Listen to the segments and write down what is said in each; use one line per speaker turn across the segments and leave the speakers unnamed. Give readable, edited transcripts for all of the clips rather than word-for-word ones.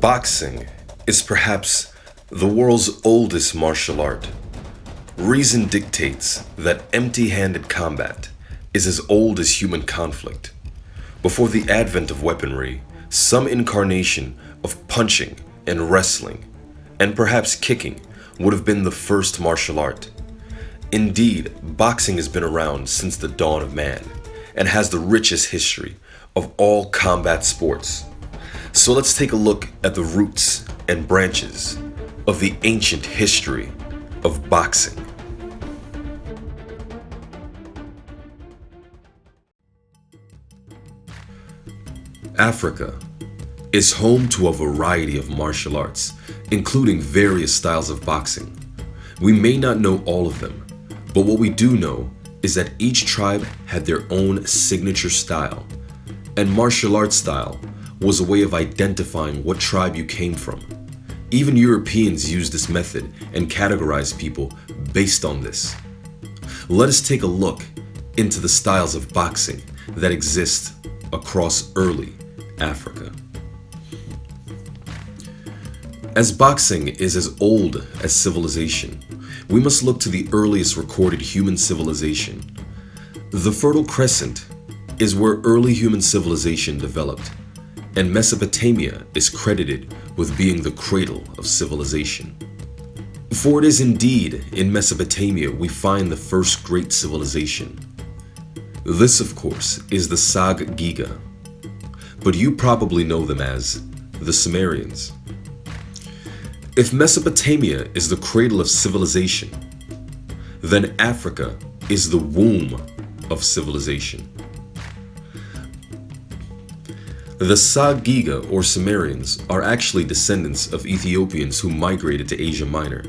Boxing is perhaps the world's oldest martial art. Reason dictates that empty-handed combat is as old as human conflict. Before the advent of weaponry, some incarnation of punching and wrestling, and perhaps kicking, would have been the first martial art. Indeed, boxing has been around since the dawn of man and has the richest history of all combat sports. So let's take a look at the roots and branches of the ancient history of boxing. Africa is home to a variety of martial arts, including various styles of boxing. We may not know all of them, but what we do know is that each tribe had their own signature style, and martial arts style was a way of identifying what tribe you came from. Even Europeans used this method and categorized people based on this. Let us take a look into the styles of boxing that exist across early Africa. As boxing is as old as civilization, we must look to the earliest recorded human civilization. The Fertile Crescent is where early human civilization developed, and Mesopotamia is credited with being the cradle of civilization. For it is indeed in Mesopotamia we find the first great civilization. This, of course, is the Sag Giga, but you probably know them as the Sumerians. If Mesopotamia is the cradle of civilization, then Africa is the womb of civilization. The Sag Giga or Sumerians are actually descendants of Ethiopians who migrated to Asia Minor.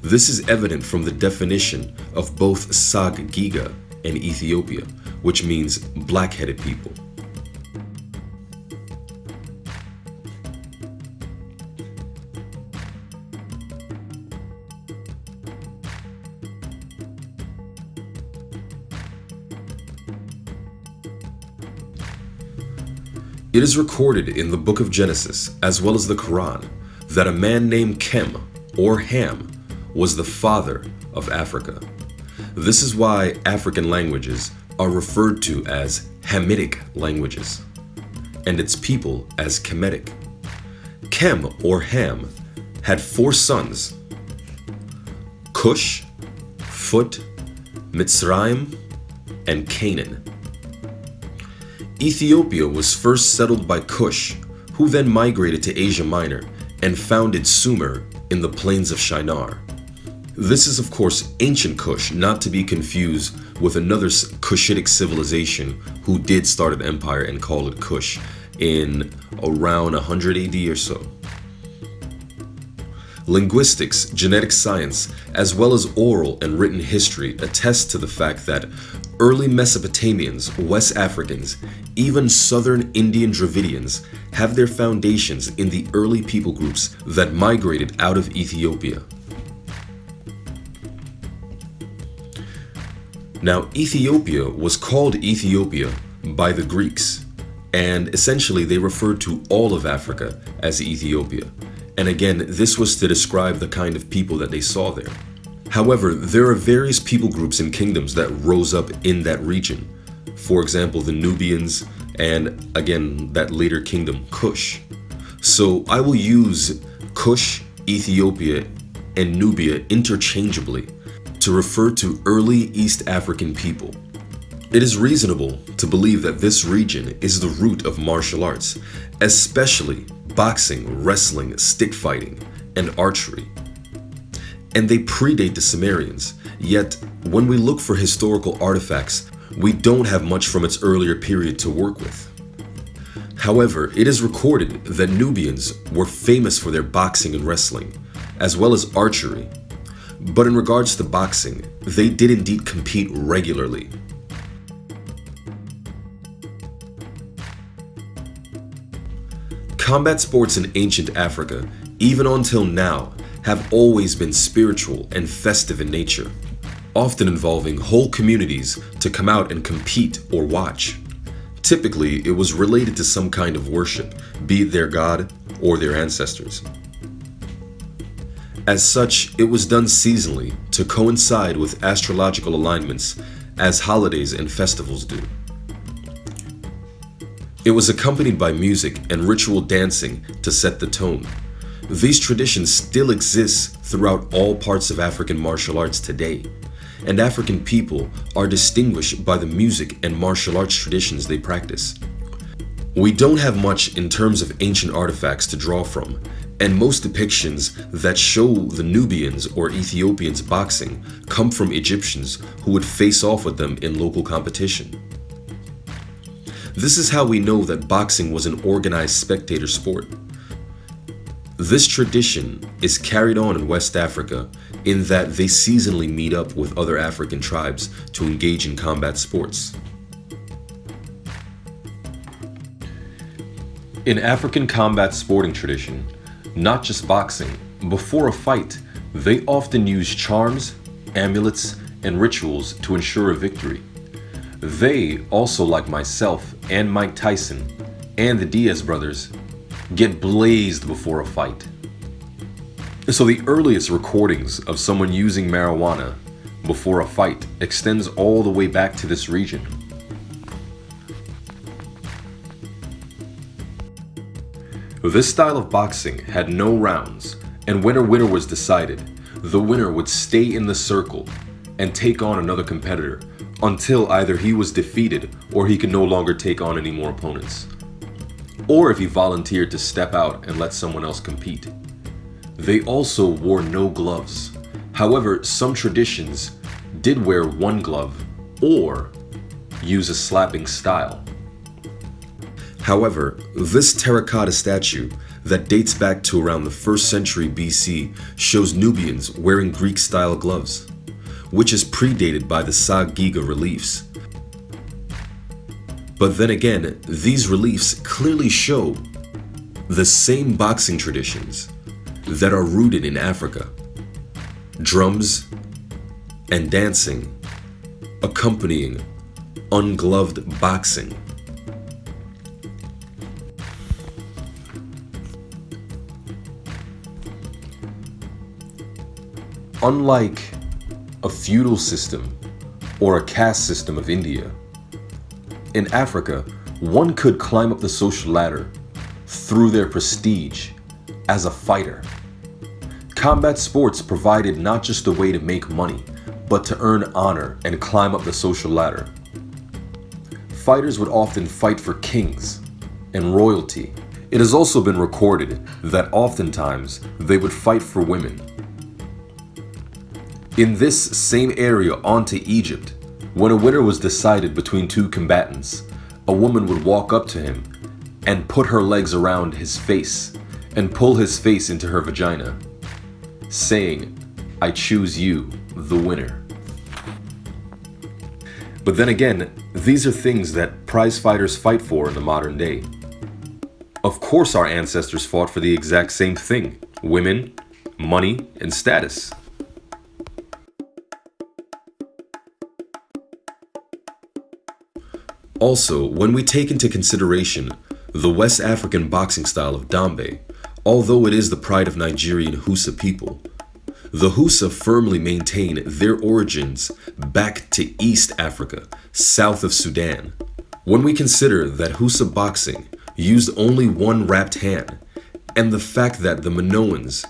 This is evident from the definition of both Sag Giga and Ethiopia, which means black-headed people. It is recorded in the book of Genesis, as well as the Quran, that a man named Shem, or Ham, was the father of Africa. This is why African languages are referred to as Hamitic languages, and its people as Kemetic. Shem, or Ham, had 4 sons: Cush, Phut, Mitzrayim, and Canaan. Ethiopia was first settled by Cush, who then migrated to Asia Minor and founded Sumer in the plains of Shinar. This is of course ancient Cush, not to be confused with another Cushitic civilization who did start an empire and called it Cush in around 100 AD or so. Linguistics, genetic science, as well as oral and written history attest to the fact that early Mesopotamians, West Africans, even southern Indian Dravidians have their foundations in the early people groups that migrated out of Ethiopia. Now, Ethiopia was called Ethiopia by the Greeks, and essentially they referred to all of Africa as Ethiopia. And again, this was to describe the kind of people that they saw there. However, there are various people groups and kingdoms that rose up in that region. For example, the Nubians, and again, that later kingdom, Kush. So I will use Kush, Ethiopia, and Nubia interchangeably to refer to early East African people. It is reasonable to believe that this region is the root of martial arts, especially boxing, wrestling, stick fighting, and archery. And they predate the Sumerians, yet when we look for historical artifacts, we don't have much from its earlier period to work with. However, it is recorded that Nubians were famous for their boxing and wrestling, as well as archery. But in regards to boxing, they did indeed compete regularly. Combat sports in ancient Africa, even until now, have always been spiritual and festive in nature, often involving whole communities to come out and compete or watch. Typically, it was related to some kind of worship, be it their god or their ancestors. As such, it was done seasonally to coincide with astrological alignments, as holidays and festivals do. It was accompanied by music and ritual dancing to set the tone. These traditions still exist throughout all parts of African martial arts today, and African people are distinguished by the music and martial arts traditions they practice. We don't have much in terms of ancient artifacts to draw from, and most depictions that show the Nubians or Ethiopians boxing come from Egyptians who would face off with them in local competition. This is how we know that boxing was an organized spectator sport. This tradition is carried on in West Africa in that they seasonally meet up with other African tribes to engage in combat sports. In African combat sporting tradition, not just boxing, before a fight, they often use charms, amulets, and rituals to ensure a victory. They, also like myself and Mike Tyson and the Diaz brothers, get blazed before a fight. So the earliest recordings of someone using marijuana before a fight extends all the way back to this region. This style of boxing had no rounds, and when a winner was decided, the winner would stay in the circle and take on another competitor until either he was defeated or he could no longer take on any more opponents, or if he volunteered to step out and let someone else compete. They also wore no gloves. However, some traditions did wear one glove or use a slapping style. However, this terracotta statue that dates back to around the 1st century BC shows Nubians wearing Greek-style gloves, which is predated by the Sa-Giga reliefs. But then again, these reliefs clearly show the same boxing traditions that are rooted in Africa. Drums and dancing accompanying ungloved boxing. Unlike a feudal system or a caste system of India, in Africa, one could climb up the social ladder through their prestige as a fighter. Combat sports provided not just a way to make money, but to earn honor and climb up the social ladder. Fighters would often fight for kings and royalty. It has also been recorded that oftentimes they would fight for women. In this same area onto Egypt, when a winner was decided between two combatants, a woman would walk up to him and put her legs around his face and pull his face into her vagina, saying, "I choose you, the winner." But then again, these are things that prize fighters fight for in the modern day. Of course our ancestors fought for the exact same thing: women, money, and status. Also, when we take into consideration the West African boxing style of Dambe, although it is the pride of Nigerian Hausa people, the Hausa firmly maintain their origins back to East Africa, south of Sudan. When we consider that Hausa boxing used only one wrapped hand, and the fact that the Minoans,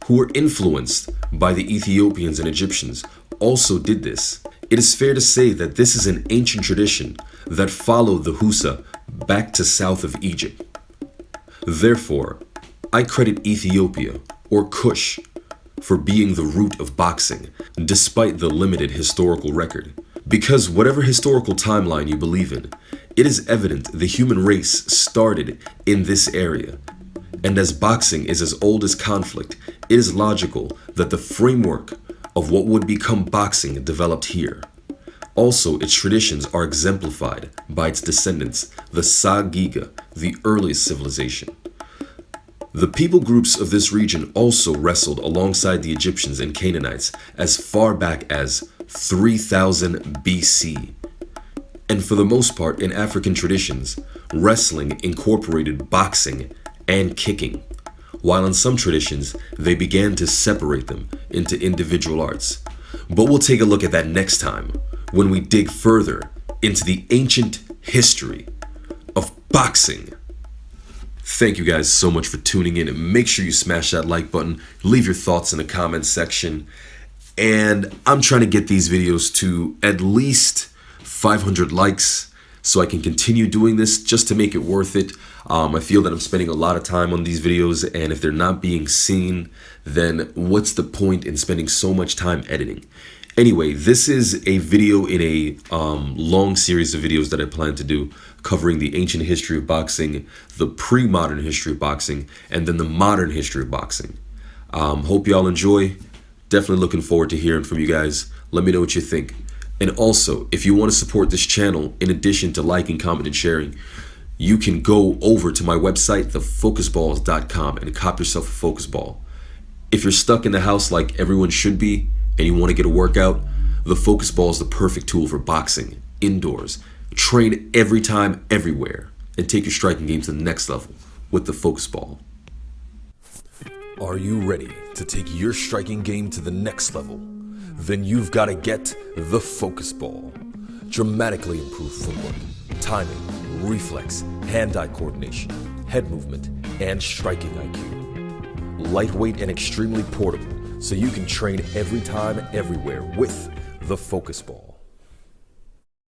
who were influenced by the Ethiopians and Egyptians, also did this, it is fair to say that this is an ancient tradition that followed the Hausa back to south of Egypt. Therefore, I credit Ethiopia, or Kush, for being the root of boxing, despite the limited historical record. Because whatever historical timeline you believe in, it is evident the human race started in this area. And as boxing is as old as conflict, it is logical that the framework of what would become boxing developed here. Also, its traditions are exemplified by its descendants, the Sa-Giga, the earliest civilization. The people groups of this region also wrestled alongside the Egyptians and Canaanites as far back as 3000 BC. And for the most part in African traditions, wrestling incorporated boxing and kicking. while in some traditions, they began to separate them into individual arts. But we'll take a look at that next time when we dig further into the ancient history of boxing. Thank you guys so much for tuning in, and make sure you smash that like button, leave your thoughts in the comments section. And I'm trying to get these videos to at least 500 likes so I can continue doing this just to make it worth it. I feel that I'm spending a lot of time on these videos, and if they're not being seen, then what's the point in spending so much time editing? Anyway, this is a video in a long series of videos that I plan to do covering the ancient history of boxing, the pre-modern history of boxing, and then the modern history of boxing. Hope y'all enjoy. Definitely looking forward to hearing from you guys. Let me know what you think. And also, if you want to support this channel, in addition to liking, commenting, and sharing, you can go over to my website, thefocusballs.com, and cop yourself a focus ball. If you're stuck in the house like everyone should be, and you want to get a workout, the focus ball is the perfect tool for boxing, indoors. Train every time, everywhere, and take your striking game to the next level with the focus ball. Are you ready to take your striking game to the next level? Then you've got to get the focus ball. Dramatically improve footwork, timing, reflex, hand-eye coordination, head movement, and striking IQ. Lightweight and extremely portable, so you can train every time, everywhere with the focus ball.